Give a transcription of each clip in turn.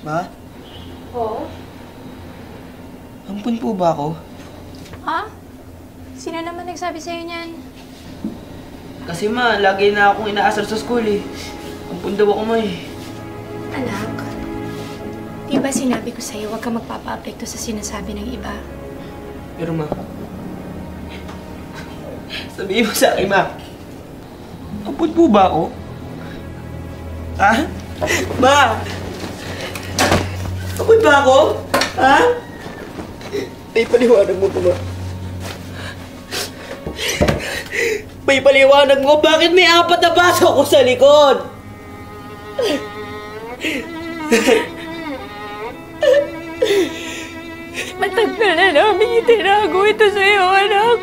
Ma? Oo? Ampun po ba ako? Ha? Sino naman nagsabi sa'yo niyan? Kasi ma, lagi na akong inaasar sa school eh. Ampun daw ako ma eh. Anak, di ba sinabi ko sa'yo huwag kang magpapa-apekto sa sinasabi ng iba? Pero ma, sabihin mo sa akin ma, ampun po ba ako? Ha? Ma! Ampun ba ako? Ha? May paliwanag mo po ma. May paliwanag mo, bakit may 4 na baso ko sa likod? Matagal na namin itinago ito sa'yo, anak.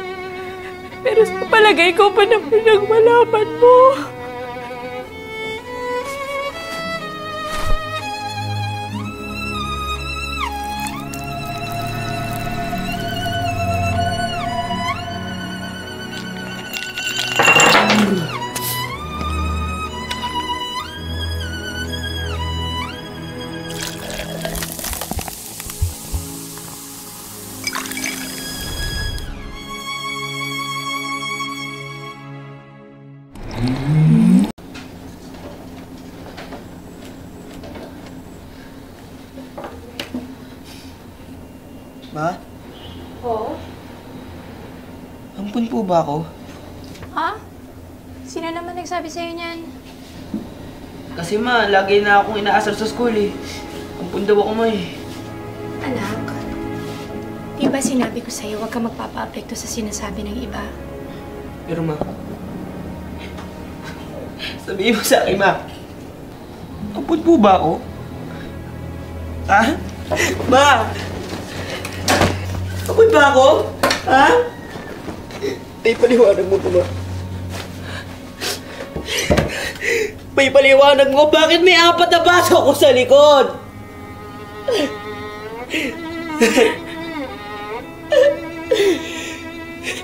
Pero sa palagay ko pa naman ang malaman mo. Ma? Oo? Ampun po ba ako? Ha? Sino naman nagsabi sa'yo niyan? Kasi ma, lagi na akong inaasar sa school eh. Ampun daw ako ma eh. Anak, di ba sinabi ko sa'yo huwag kang magpapa-apekto sa sinasabi ng iba? Pero ma, sabihin mo sa akin ma, ampun po ba ako? Ha? Ma! Ampun ba ako? Ha? May paliwanag mo po ma. May paliwanag mo, bakit may 4 na baso ko sa likod?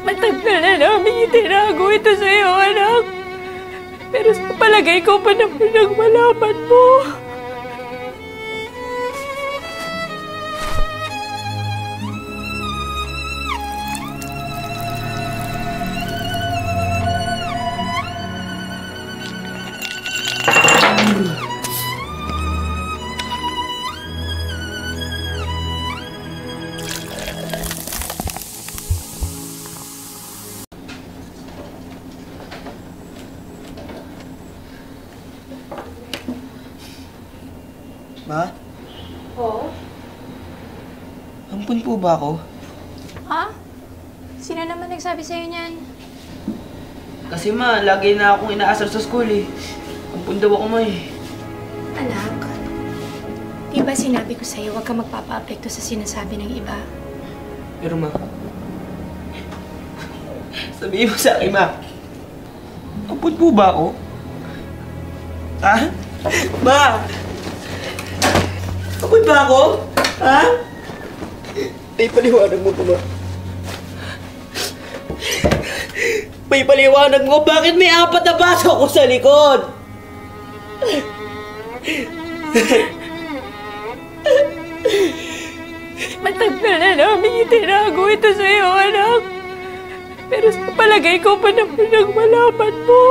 Matagal na namin itinago ito sa'yo, anak. Pero sa palagay ko pa naman ang malaman mo. Ma? Oo? Ampun po ba ako? Ha? Sino naman nagsabi sa'yo niyan? Kasi ma, lagi na akong inaasar sa school eh. Ampun daw ako ma eh. Anak, di ba sinabi ko sa'yo huwag kang magpapa-apekto sa sinasabi ng iba? Pero ma, sabihin mo sa akin ma, ampun po ba ako? Ha? Ma! Ampun ba ako? Ha? May paliwanag mo po ma. May paliwanag mo, bakit may 4 na baso ko sa likod? Matagal na namin itinago ito sa'yo, anak. Pero sa palagay ko pa naman ang malaman mo.